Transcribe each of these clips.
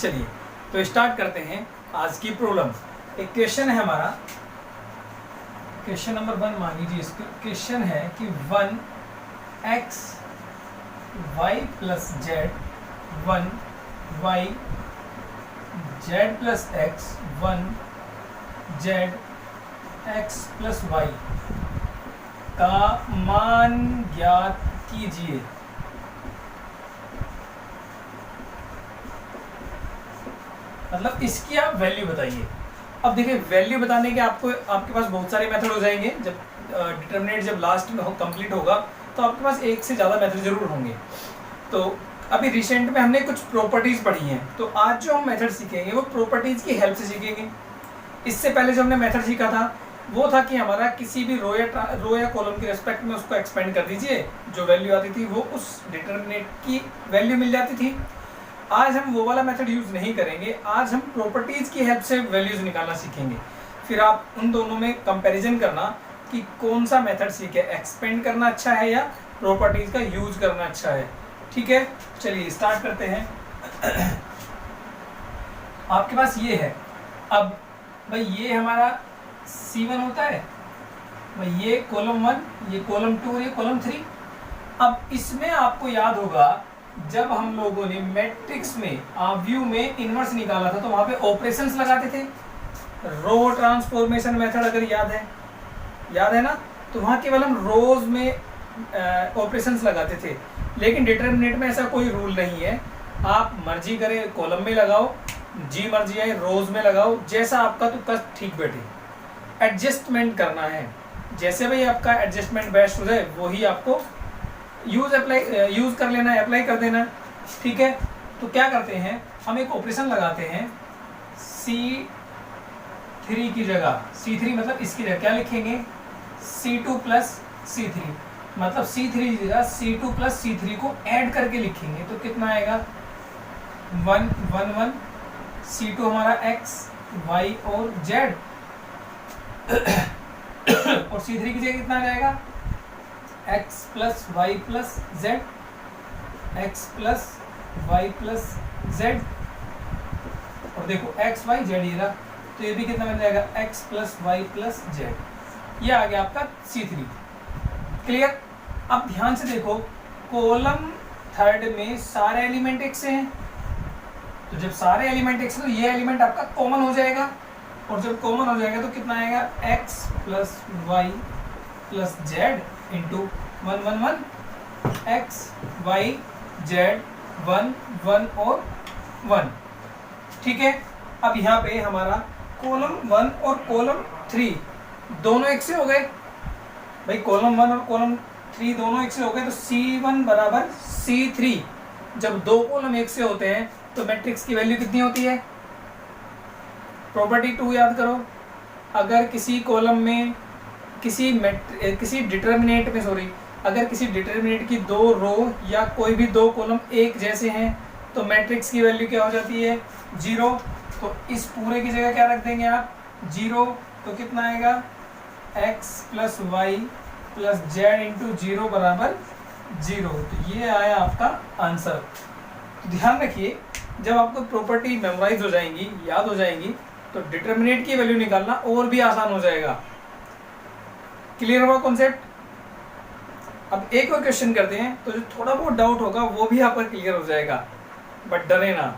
चलिए तो स्टार्ट करते हैं आज की प्रॉब्लम। एक क्वेश्चन है हमारा, क्वेश्चन नंबर 1 मान लीजिए। इसका क्वेश्चन है कि 1x y plus z 1y z plus x 1 z x plus y का मान ज्ञात कीजिए। मतलब इसकी आप वैल्यू बताइए। अब देखिए वैल्यू बताने के आपके पास बहुत सारे मेथड हो जाएंगे। जब डिटरमिनेट जब लास्ट में कंप्लीट होगा तो आपके पास एक से ज़्यादा मेथड जरूर होंगे। तो अभी रिसेंट में हमने कुछ प्रॉपर्टीज़ पढ़ी हैं, तो आज जो हम मेथड सीखेंगे वो प्रॉपर्टीज़ की हेल्प से सीखेंगे। इससे पहले जो हमने मेथड सीखा था वो था कि हमारा किसी भी रो या कॉलम के रेस्पेक्ट में उसको एक्सपेंड कर दीजिए, जो वैल्यू आती थी वो उस डिटरमिनेट की वैल्यू मिल जाती थी। आज हम वो वाला मेथड यूज़ नहीं करेंगे, आज हम प्रॉपर्टीज़ की हेल्प से वैल्यूज़ निकालना सीखेंगे। फिर आप उन दोनों में कंपैरिजन करना कि कौन सा मेथड सीखे, एक्सपेंड करना अच्छा है या प्रॉपर्टीज़ का यूज करना अच्छा है। ठीक है, चलिए स्टार्ट करते हैं। आपके पास ये है, अब भाई ये हमारा C1 होता है, भाई ये कॉलम 1, ये कॉलम 2, ये कॉलम 3। अब इसमें आपको याद होगा जब हम लोगों ने मैट्रिक्स में व्यू में इनवर्स निकाला था तो वहां पे ऑपरेशंस लगाते थे, रो ट्रांसफॉर्मेशन मेथड, अगर याद है ना, तो वहां केवल हम रोज में ऑपरेशंस लगाते थे। लेकिन डिटरमिनेट में ऐसा कोई रूल नहीं है, आप मर्जी करें कॉलम में लगाओ, जी मर्जी आए रोज में लगाओ, जैसा आपका तुक्का ठीक बैठे। एडजस्टमेंट करना है, जैसे भाई आपका एडजस्टमेंट बेस्ट हो जाए वही आपको यूज कर लेना है, अप्लाई कर देना। ठीक है, तो क्या करते हैं, हम एक ऑपरेशन लगाते हैं C3 की जगह, C3 मतलब इसकी जगह क्या लिखेंगे, C2 प्लस C3, मतलब C3 की जगह C2 प्लस C3 को ऐड करके लिखेंगे तो कितना आएगा 1 1 1। C2 हमारा x y और z और C3 की जगह कितना आ जाएगा x plus y plus z, x plus y plus z, और देखो x y z ये रहा, तो ये भी कितना बन जाएगा x plus y plus z. ये आ गया आपका C3। क्लियर। अब ध्यान से देखो, कॉलम 3 में सारे एलिमेंट x हैं, तो जब सारे एलिमेंट x है तो ये एलिमेंट आपका कॉमन हो जाएगा, और जब कॉमन हो जाएगा तो कितना आएगा x plus y plus z into 1 1 1, x y z 1 1 और 1। ठीक है, अब यहाँ पे हमारा कॉलम 1 और कॉलम 3 दोनों एक से हो गए। भाई कॉलम 1 और कॉलम 3 दोनों एक से हो गए, तो C1 बराबर C3। जब दो कॉलम एक से होते हैं तो मैट्रिक्स की वैल्यू कितनी होती है, प्रॉपर्टी 2 याद करो। अगर किसी कॉलम में किसी डिटरमिनेट में अगर किसी डिटरमिनेट की दो रो या कोई भी दो कॉलम एक जैसे हैं तो मैट्रिक्स की वैल्यू क्या हो जाती है 0। तो इस पूरे की जगह क्या रख देंगे आप 0, तो कितना आएगा x plus y plus z into 0 बराबर 0। तो ये आया आपका आंसर। तो ध्यान रखिए, जब आपको प्रॉपर्टी मेमोराइज हो जाएंगी, याद हो जाएंगी, तो डिटरमिनेट की वैल्यू निकालना और भी आसान हो जाएगा। क्लियर हुआ कॉन्सेप्ट। अब एक और क्वेश्चन करते हैं, तो जो थोड़ा बहुत डाउट होगा वो भी आपका क्लियर हो जाएगा, बट डरे ना।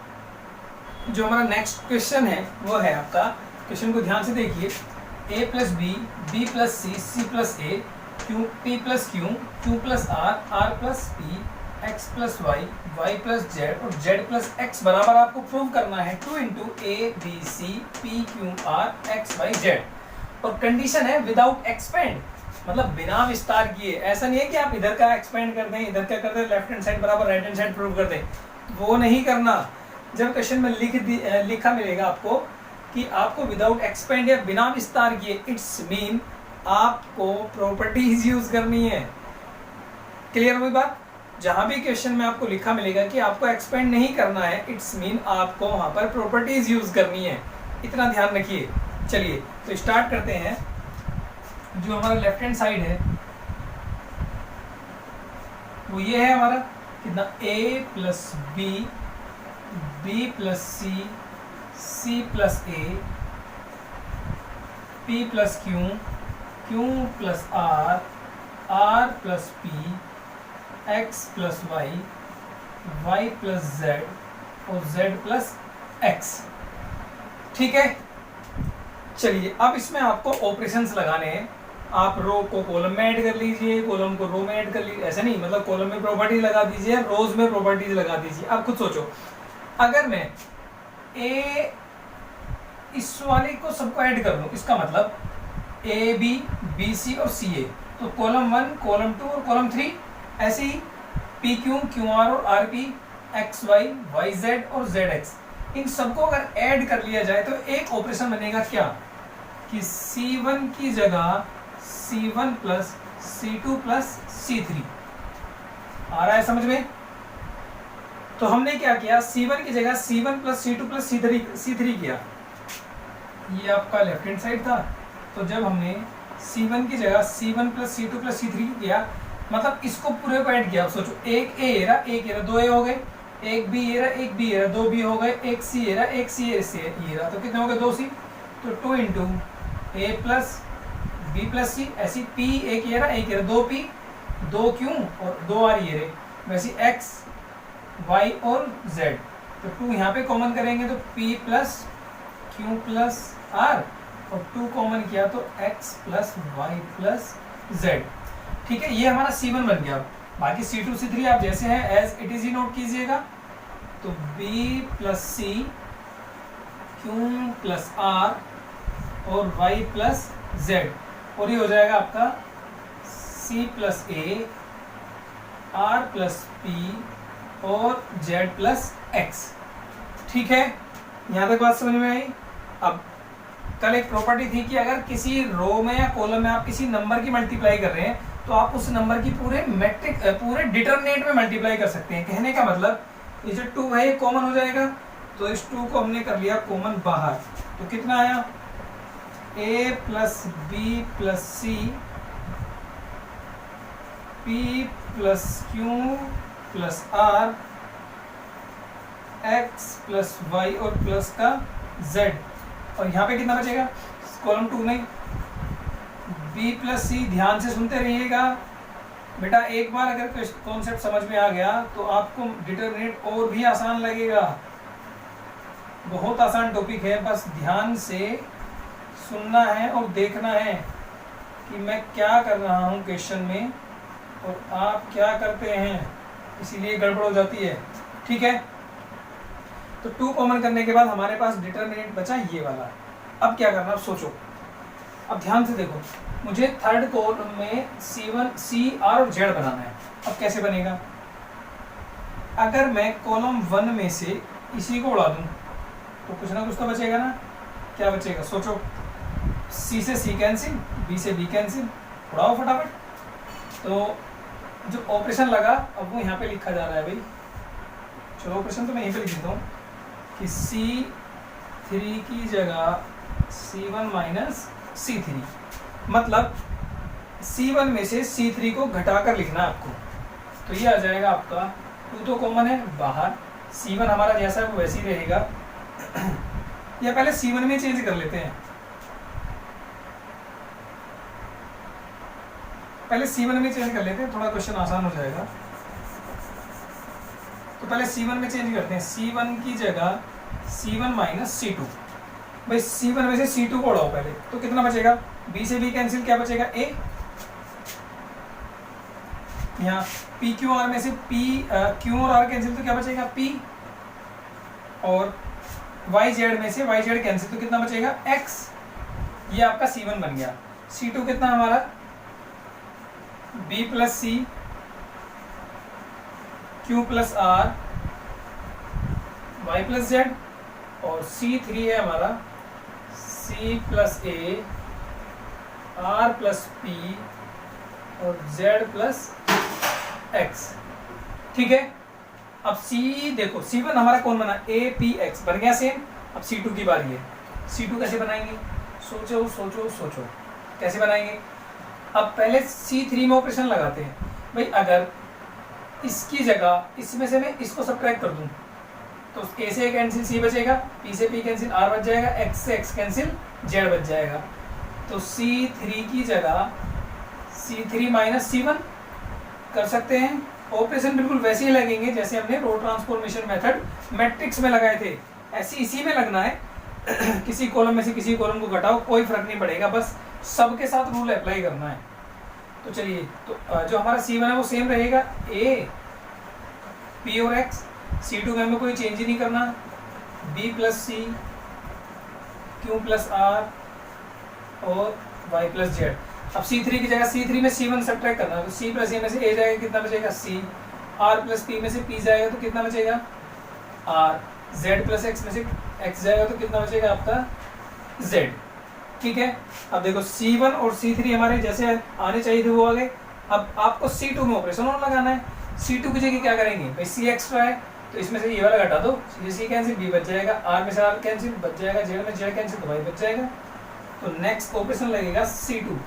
जो हमारा नेक्स्ट क्वेश्चन है वो है आपका, क्वेश्चन को ध्यान से देखिए, a plus b, b plus c, c plus a, q p plus q, q plus r, r plus p, x plus y, y plus z और जेड प्लस एक्स बराबर आपको प्रूव करना है 2 into a b c p q r x y z. और condition है without expand, मतलब बिना विस्तार किए। ऐसा नहीं है कि आप इधर का एक्सपेंड कर दें, इधर का कर दें, लेफ्ट हैंड साइड बराबर राइट हैंड साइड प्रूव कर दें, वो नहीं करना। जब क्वेश्चन में लिखा मिलेगा आपको कि आपको विदाउट एक्सपेंड या बिना विस्तार किए, इट्स मीन आपको प्रॉपर्टीज यूज करनी है। क्लियर हुई बात। जहां भी क्वेश्चन में आपको लिखा मिलेगा कि आपको एक्सपेंड नहीं करना है, इट्स मीन आपको वहां पर प्रॉपर्टीज यूज करनी है, इतना ध्यान रखिए। चलिए तो स्टार्ट करते हैं। जो हमारा लेफ्ट हैंड साइड है वो ये है हमारा, कितना a plus b b plus c, c plus a, p plus q, q plus r, r plus p, x plus y, y plus z और जेड प्लस एक्स। ठीक है, चलिए अब इसमें आपको ऑपरेशंस लगाने हैं। आप रो को कॉलम में ऐड कर लीजिए, कॉलम को रो में ऐड कर लीजिए, ऐसे नहीं, मतलब कॉलम में प्रॉपर्टीज लगा दीजिए, रोज में प्रॉपर्टीज लगा दीजिए। अब खुद सोचो, अगर मैं ए इस वाले को सबको ऐड कर लूं, इसका मतलब ए बी, बी सी और सी ए, तो कॉलम 1, कॉलम 2 और कॉलम 3, ऐसे ही पी क्यू, क्यू आर और r p, x y, y z और जेड एक्स, इन सबको अगर ऐड कर लिया जाए तो एक ऑपरेशन बनेगा क्या, कि C1 की जगह C1 plus C2 plus C3। आ रहा है समझ में? तो हमने क्या किया, C1 की जगह C1 plus C2 plus C3 किया। ये आपका लेफ्ट हैंड साइड था, तो जब हमने C1 की जगह C1 plus C2 plus C3 किया, मतलब इसको पूरे को ऐड किया। अब सोचो, एक ए एरा, एक एरा, दो ए हो गए, एक बी एरा, एक बी एरा, दो बी हो गए, एक सी एरा, एक सी एरा, तो कितने हो गए, 2 सी, तो 2 इंटू ए प्लस बी प्लस सी, ऐसी पी एक एरा, एक एरा, 2 पी, 2 क्यू और 2 आर एरे, वैसे एक्स वाई और जेड, तो 2 यहाँ पे कॉमन करेंगे तो p plus q plus r और 2 कॉमन किया तो x plus y plus z. ठीक है, ये हमारा C1 बन गया। बाकी C2 C3 आप जैसे हैं एज इट इज ही नोट कीजिएगा। तो B plus c, q plus r और y प्लस जेड, और ये हो जाएगा आपका C plus a, R plus p और Z प्लस एक्स। ठीक है, यहाँ तक बात समझ में आई। अब कल एक प्रॉपर्टी थी कि अगर किसी रो में या कॉलम में आप किसी नंबर की मल्टीप्लाई कर रहे हैं तो आप उस नंबर की पूरे मैट्रिक पूरे डिटरमिनेंट में मल्टीप्लाई कर सकते हैं। कहने का मतलब ये जो 2 है ये कॉमन हो जाएगा, तो इस 2 को हमने कर लिया कॉमन बाहर, तो कितना आया, a plus b plus c, p plus q plus r, x plus y और प्लस का जेड, और यहाँ पे कितना बचेगा कॉलम 2 में, b प्लस सी। ध्यान से सुनते रहिएगा बेटा, एक बार अगर कॉन्सेप्ट समझ में आ गया तो आपको डिटरमिनेंट और भी आसान लगेगा। बहुत आसान टॉपिक है, बस ध्यान से सुनना है और देखना है कि मैं क्या कर रहा हूँ क्वेश्चन में और आप क्या करते हैं, इसीलिए गड़बड़ हो जाती है। ठीक है, तो 2 कॉमन करने के बाद हमारे पास डिटरमिनेंट बचा ये वाला। अब क्या करना, अब सोचो, अब ध्यान से देखो, मुझे थर्ड कॉलम में C1, C, R और Z बनाना है। अब कैसे बनेगा, अगर मैं कॉलम 1 में से इसी को उड़ा दूं तो कुछ ना कुछ तो बचेगा ना। क्या बचेगा, सोचो, C से C कैंसिल, B से B कैंसिल, उड़ाओ फटाफट। तो जो ऑपरेशन लगा अब वो यहाँ पे लिखा जा रहा है भाई। चलो ऑपरेशन तो मैं यहीं पे लिख देता हूँ कि C3 की जगह C1 माइनस C3, मतलब C1 में से C3 को घटाकर लिखना है आपको। तो ये आ जाएगा आपका 2 तो कॉमन है बाहर, C1 हमारा जैसा है वो वैसे ही रहेगा। या पहले C1 में चेंज कर लेते हैं, पहले C1 में चेंज कर लेते हैं, थोड़ा क्वेश्चन आसान हो जाएगा। तो पहले C1 में चेंज करते हैं, C1 की जगह C1 माइनस C2। भाई C1 में से C2 को उड़ाओ पहले, तो कितना बचेगा, B से B कैंसिल, क्या बचेगा A। यहाँ PQR में से Q और R कैंसिल, तो क्या बचेगा P, और YZ में से YZ कैंसिल, तो कितना बचेगा X। ये आपका C1 बन गया। C2 कितना हमारा, B प्लस सी, Q plus R, Y plus Z, और C3 है हमारा C plus A, R plus P और Z प्लस X। ठीक है, अब C देखो, C1 हमारा कौन बना, APX बन गया सेम। अब C2 की बारी है, C2 कैसे बनाएंगे, सोचो सोचो सोचो कैसे बनाएंगे। अब पहले C3 में ऑपरेशन लगाते हैं। भाई अगर इसकी जगह इसमें से मैं इसको सब्ट्रैक्ट कर दूं तो ए से कैंसिल सी बचेगा, पी से पी कैंसिल आर बच जाएगा, एक्स से एक्स कैंसिल जेड बच जाएगा। तो C3 की जगह C3 माइनस C1 कर सकते हैं। ऑपरेशन बिल्कुल वैसे ही लगेंगे जैसे हमने रो ट्रांसफॉर्मेशन मेथड मैट्रिक्स में लगाए थे, ऐसे इसी में लगना है। किसी कॉलम में से किसी कॉलम को घटाओ, कोई फर्क नहीं पड़ेगा, बस सबके साथ रूल अप्लाई करना है। तो चलिए, तो जो हमारा C1 है वो सेम रहेगा, A P और X। C2 में हमें कोई चेंज ही नहीं करना, B plus C Q plus R और Y प्लस Z। अब C3 की जगह C3 में C1 सब्ट्रैक्ट करना है, तो C प्लस A में से A जाएगा, कितना बचेगा C। R प्लस P में से P जाएगा तो कितना बचेगा R। Z प्लस X में से X जाएगा तो कितना बचेगा आपका Z। ठीक है, अब देखो C1 और C3 हमारे जैसे आने चाहिए थे वो आ गए। अब आपको C2 में ऑपरेशन और लगाना है। C2 की जगह क्या करेंगे भाई, C एक्स्ट्रा है तो इसमें से ये वाला घटा दो, ये C कैंसिल, B बच जाएगा, R में से R कैंसिल बच जाएगा, Z में Z कैंसिल तो Y बच जाएगा। तो नेक्स्ट ऑपरेशन लगेगा C2।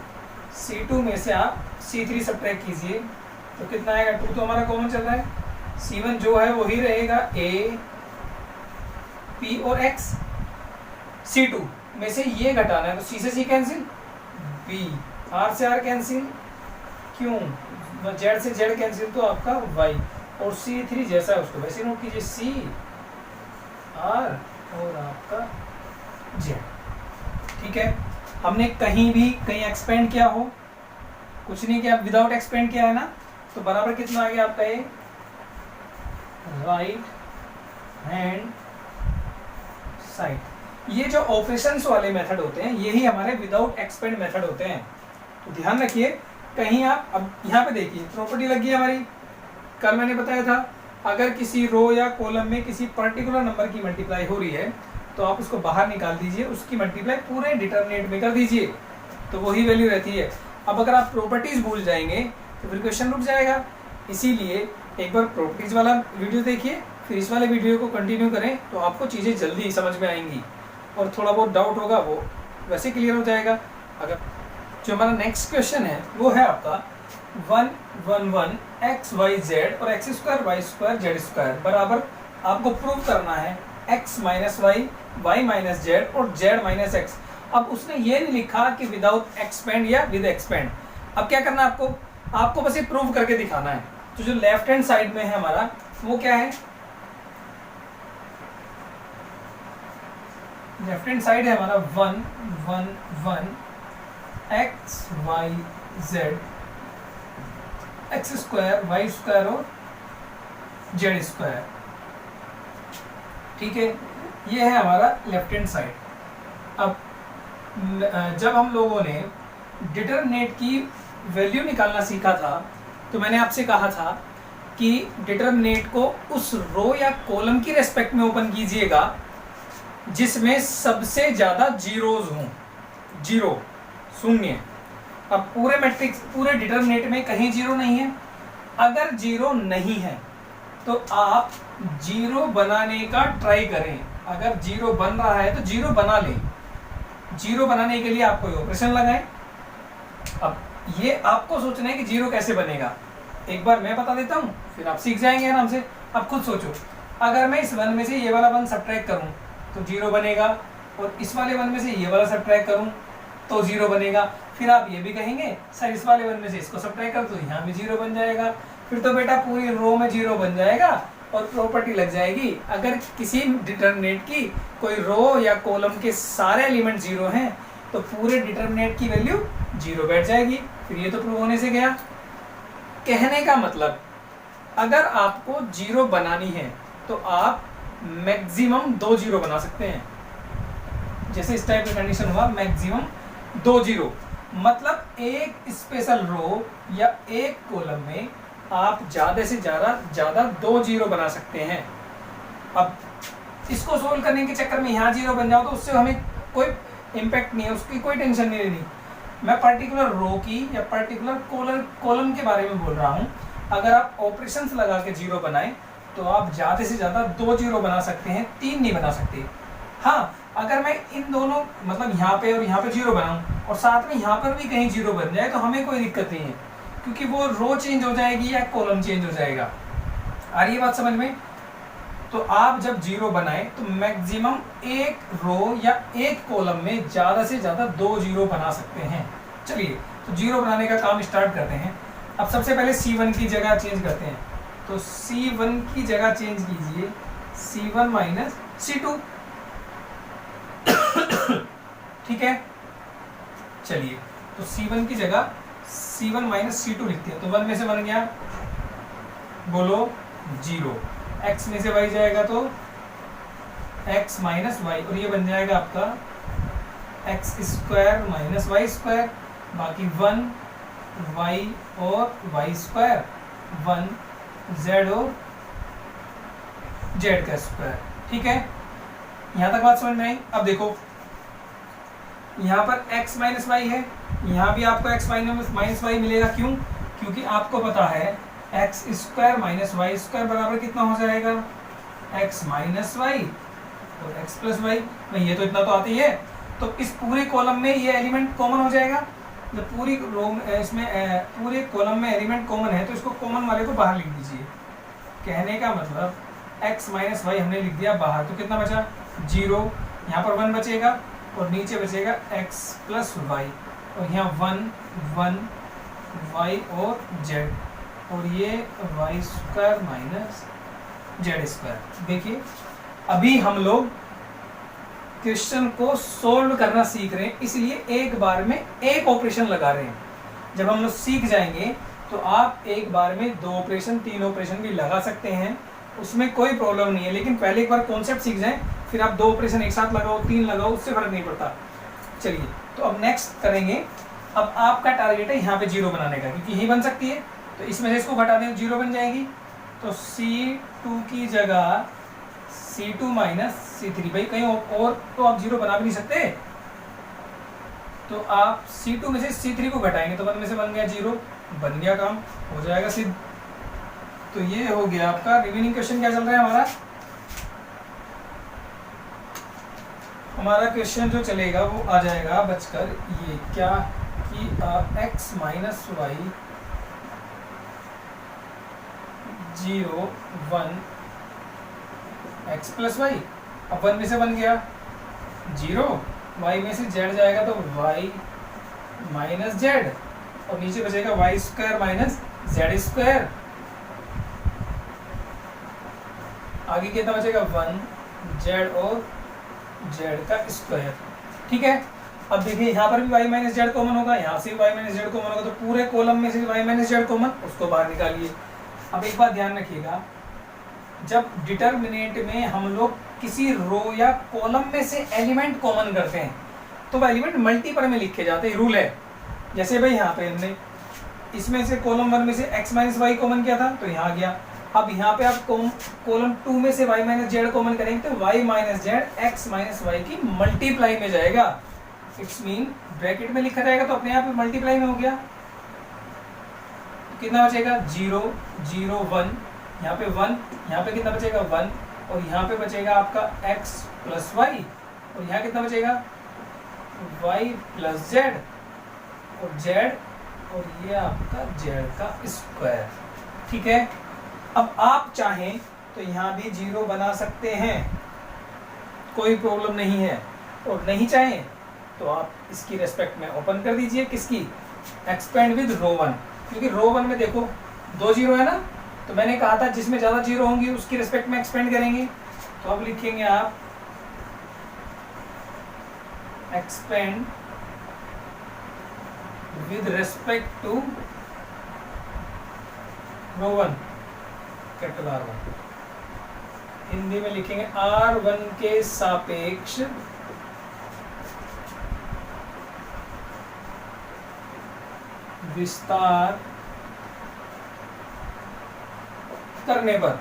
C2 में से आप C3 सब्ट्रैक्ट कीजिए तो कितना आएगा, 2 तो हमारा कॉमन चल रहा है, C1 जो है वही रहेगा, A P और X। C2 में से ये घटाना है तो C से C कैंसिल, B R से R कैंसिल, क्यों Z से Z कैंसिल तो आपका Y, और C3 जैसा है उसको वैसे नोट कीजिए, C R और आपका Z। ठीक है, हमने कहीं भी कहीं एक्सपेंड किया हो, कुछ नहीं किया, विदाउट एक्सपेंड किया है ना, तो बराबर कितना आ गया आपका ये राइट हैंड साइड। ये जो ऑपरेशंस वाले मेथड होते हैं यही हमारे विदाउट एक्सपेंड मेथड होते हैं। तो ध्यान रखिए, कहीं आप अब यहाँ पे देखिए प्रॉपर्टी लगी है हमारी, कल मैंने बताया था अगर किसी रो या कॉलम में किसी पर्टिकुलर नंबर की मल्टीप्लाई हो रही है तो आप उसको बाहर निकाल दीजिए, उसकी मल्टीप्लाई पूरे डिटरमिनेंट में कर दीजिए तो वही वैल्यू रहती है। अब अगर आप प्रॉपर्टीज भूल जाएंगे तो फिर क्वेश्चन रुक जाएगा। इसीलिए एक बार प्रॉपर्टीज वाला वीडियो देखिए, फिर इस वाले वीडियो को कंटिन्यू करें तो आपको चीज़ें जल्दी समझ में आएंगी और थोड़ा बहुत डाउट होगा वो वैसे क्लियर हो जाएगा। अगर जो हमारा नेक्स्ट क्वेश्चन है वो है आपका 1 1 1 x y z और x square y square z square बराबर आपको प्रूव करना है x minus y, y minus z और z माइनस एक्स। अब उसने ये नहीं लिखा कि विदाउट एक्सपेंड या विद एक्सपेंड। अब क्या करना है आपको, आपको बस ये प्रूव करके दिखाना है। तो जो लेफ्ट हैंड साइड में है हमारा वो क्या है, लेफ्ट हैंड साइड है हमारा 1 1 1 x y z x square y square और जेड स्क्वायर। ठीक है, ये है हमारा लेफ्ट हैंड साइड। अब जब हम लोगों ने डिटरमिनेंट की वैल्यू निकालना सीखा था तो मैंने आपसे कहा था कि डिटरमिनेंट को उस रो या कॉलम की रेस्पेक्ट में ओपन कीजिएगा जिसमें सबसे ज़्यादा जीरोज हों, जीरो शून्य। अब पूरे मैट्रिक्स पूरे डिटरमिनेंट में कहीं जीरो नहीं है। अगर जीरो नहीं है तो आप जीरो बनाने का ट्राई करें। अगर जीरो बन रहा है तो जीरो बना लें। जीरो बनाने के लिए आप कोई ऑपरेशन लगाएं। अब ये आपको सोचना है कि जीरो कैसे बनेगा, एक बार मैं बता देता हूँ फिर आप सीख जाएंगे आराम से। अब खुद सोचो, अगर मैं इस वन में से ये वाला वन सब्ट्रैक्ट करूँ तो जीरो बनेगा, और इस वाले वन में से ये वाला सब्ट्रैक्ट करूँ तो जीरो बनेगा। फिर आप ये भी कहेंगे सर इस वाले वन में से इसको सब्ट्रैक्ट कर तो यहाँ भी जीरो बन जाएगा। फिर तो बेटा पूरी रो में जीरो बन जाएगा और प्रॉपर्टी लग जाएगी। अगर किसी डिटरमिनेंट की कोई रो या कॉलम के सारे एलिमेंट जीरो हैं तो पूरे डिटरमिनेंट की वैल्यू जीरो बैठ जाएगी। फिर ये तो प्रूव होने से गया। कहने का मतलब, अगर आपको जीरो बनानी है तो आप मैक्सिमम 2 जीरो बना सकते हैं। जैसे इस टाइप का कंडीशन हुआ, मैक्सिमम 2 जीरो, मतलब एक स्पेशल रो या एक कॉलम में आप ज़्यादा से ज़्यादा 2 जीरो बना सकते हैं। अब इसको सोल्व करने के चक्कर में यहाँ जीरो बन जाओ तो उससे हमें कोई इम्पैक्ट नहीं है, उसकी कोई टेंशन नहीं लेनी। मैं पर्टिकुलर रो की या पर्टिकुलर कॉलम के बारे में बोल रहा हूँ। अगर आप ऑपरेशंस लगा के जीरो बनाएं तो आप ज़्यादा से ज़्यादा 2 जीरो बना सकते हैं, 3 नहीं बना सकते। हाँ, अगर मैं इन दोनों मतलब यहाँ पे और यहाँ पे जीरो बनाऊँ और साथ में यहाँ पर भी कहीं जीरो बन जाए तो हमें कोई दिक्कत नहीं है, क्योंकि वो रो चेंज हो जाएगी या कॉलम चेंज हो जाएगा। आ रही है बात समझ में? तो आप जब जीरो बनाए तो मैक्सिमम एक रो या एक कॉलम में ज़्यादा से ज़्यादा 2 जीरो बना सकते हैं। चलिए तो जीरो बनाने का काम स्टार्ट करते हैं। अब सबसे पहले C1 की जगह चेंज करते हैं, तो C1 की जगह चेंज कीजिए C1 माइनस C2। ठीक है, चलिए तो C1 की जगह C1 माइनस C2 लिखते हैं। तो 1 में से बन गया, बोलो 0, x में से y जाएगा तो x माइनस वाई, और ये बन जाएगा आपका x square minus y square, बाकी 1 y और y स्क्वायर, 1 z और z का स्क्वायर। ठीक है, यहाँ तक बात समझ में आई। अब देखो यहाँ पर x माइनस वाई है, यहाँ भी आपको x माइनस वाई मिलेगा। क्यों? क्योंकि आपको पता है x square minus y square बराबर कितना हो जाएगा, x माइनस वाई और x प्लस वाई। ये तो इतना तो आती है। तो इस पूरे कॉलम में ये एलिमेंट कॉमन हो जाएगा। जब पूरी रो इसमें पूरे कॉलम में एलिमेंट कॉमन है तो इसको कॉमन वाले को बाहर लिख दीजिए। कहने का मतलब x माइनस वाई हमने लिख दिया बाहर, तो कितना बचा 0, यहाँ पर 1 बचेगा और नीचे बचेगा x प्लस वाई, और यहाँ 1 1 y और z, और ये y square minus z square. देखिए अभी हम लोग क्वेश्चन को सोल्व करना सीख रहे हैं, इसलिए एक बार में एक ऑपरेशन लगा रहे हैं। जब हम लोग सीख जाएंगे तो आप एक बार में 2 ऑपरेशन 3 ऑपरेशन भी लगा सकते हैं, उसमें कोई प्रॉब्लम नहीं है। लेकिन पहले एक बार कॉन्सेप्ट सीख जाएं, फिर आप 2 ऑपरेशन एक साथ लगाओ 3 लगाओ, उससे फर्क नहीं पड़ता। चलिए तो अब नेक्स्ट करेंगे। अब आपका टारगेट है यहाँ पे 0 बनाने का, क्योंकि यही बन सकती है, तो इसमें से इसको घटा दें 0 बन जाएगी। तो C2 की जगह C2 माइनस C3, भाई कहीं और तो आप 0 बना भी नहीं सकते, तो आप C2 में से C3 को घटाएंगे तो 1 में से बन गया 0, बन गया, काम हो जाएगा सिद्ध। तो ये हो गया आपका। रिमेनिंग क्वेश्चन क्या चल रहा है हमारा क्वेश्चन जो चलेगा वो आ जाएगा बचकर ये क्या कि x minus y 0 1 x plus y. अब 1 में से बन गया 0, y में से z जाएगा तो y माइनस z, और नीचे बचेगा y square minus z square. आगे कितना बचेगा 1 z और z का स्क्वायर। ठीक है, अब देखिए यहाँ पर भी y माइनस जेड कॉमन होगा, यहाँ से भी y माइनस जेड कॉमन होगा, तो पूरे कॉलम में से y माइनस जेड कॉमन, उसको बाहर निकालिए। अब एक बात ध्यान रखिएगा, जब डिटर्मिनेंट में हम लोग किसी रो या कॉलम में से एलिमेंट कॉमन करते हैं तो वह एलिमेंट मल्टीपल में लिखे जाते हैं, रूल है। जैसे भाई यहाँ पे हमने इसमें से कॉलम 1 में से x माइनस वाई कॉमन किया था तो यहाँ गया। अब यहाँ पे आप कॉलम 2 में से y माइनस जेड कॉमन करेंगे तो y minus z x minus y की मल्टीप्लाई में जाएगा। इट्स मीन ब्रैकेट में लिखा जाएगा तो अपने आप मल्टीप्लाई में हो गया। कितना बचेगा 0 0 1, यहाँ पे 1, यहाँ पे कितना बचेगा 1, और यहाँ पे बचेगा आपका x प्लस वाई, और यहाँ कितना बचेगा y प्लस जेड और z, और ये आपका z का स्क्वायर। ठीक है, अब आप चाहें तो यहाँ भी 0 बना सकते हैं, कोई प्रॉब्लम नहीं है, और नहीं चाहें तो आप इसकी रेस्पेक्ट में ओपन कर दीजिए, किसकी, एक्सपेंड विद रो 1, क्योंकि रो 1 में देखो 2 0 है ना, तो मैंने कहा था जिसमें ज़्यादा 0 होंगी उसकी रेस्पेक्ट में एक्सपेंड करेंगे। तो अब लिखेंगे आप expand with respect to row 1 capital R1। Hindi में लिखेंगे R1 के सापेक्ष विस्तार करने पर,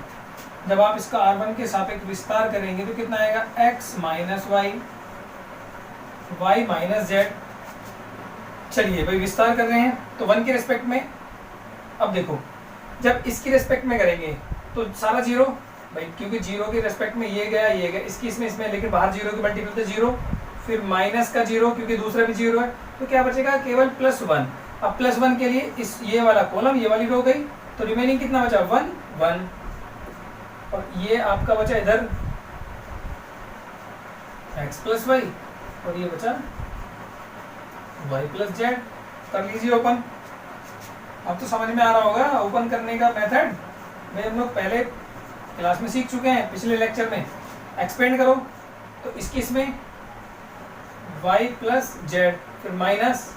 जब आप इसका R1 के सापेक्ष विस्तार करेंगे तो कितना आएगा x minus y y minus z. चलिए भाई विस्तार कर रहे हैं तो 1 के रेस्पेक्ट में। अब देखो जब इसकी रेस्पेक्ट में करेंगे तो सारा 0 भाई, क्योंकि 0 के रेस्पेक्ट में ये गया ये गया, इसकी इसमें, लेकिन बाहर 0 की मल्टीपल तो 0, फिर माइनस का 0 क्योंकि दूसरा भी 0 है, तो क्या बचेगा केवल प्लस 1। अब प्लस 1 के लिए इस ये वाला कॉलम ये वाली रो गई, तो रिमेनिंग कितना बचा 1 1, और ये आपका बचा इधर x प्लस वाई, और ये बचा y प्लस जेड। कर लीजिए ओपन। अब तो समझ में आ रहा होगा ओपन करने का मेथड, मैं हम लोग पहले क्लास में सीख चुके हैं, पिछले लेक्चर में। एक्सपेंड करो तो इसकी इसमें y प्लस जेड, फिर minus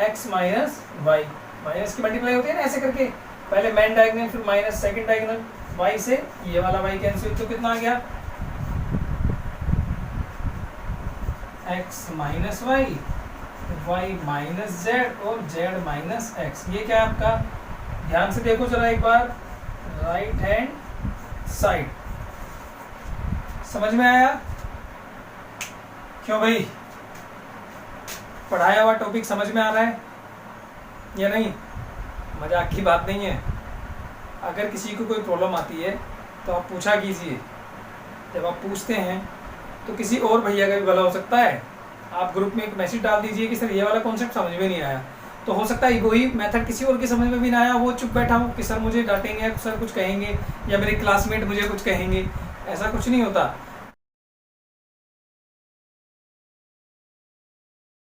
x minus y, minus की मल्टीप्लाई होती है ना ऐसे करके, पहले मेन डायगोनल फिर माइनस सेकंड डायगोनल, y से ये वाला y कैंसिल, तो कितना आ गया x minus y, y minus z और z माइनस x। ये क्या है आपका, ध्यान से देखो जरा एक बार, राइट हैंड साइड। समझ में आया? क्यों भाई, पढ़ाया हुआ टॉपिक समझ में आ रहा है या नहीं? मजाक की बात नहीं है। अगर किसी को कोई प्रॉब्लम आती है तो आप पूछा कीजिए, जब आप पूछते हैं तो किसी और भैया का भी भला हो सकता है। आप ग्रुप में एक मैसेज डाल दीजिए कि सर ये वाला कॉन्सेप्ट समझ में नहीं आया, तो हो सकता है वही मेथड किसी और की समझ में भी ना आया, वो चुप बैठा हो कि सर मुझे डांटेंगे, सर कुछ कहेंगे, या मेरे क्लासमेट मुझे कुछ कहेंगे। ऐसा कुछ नहीं होता।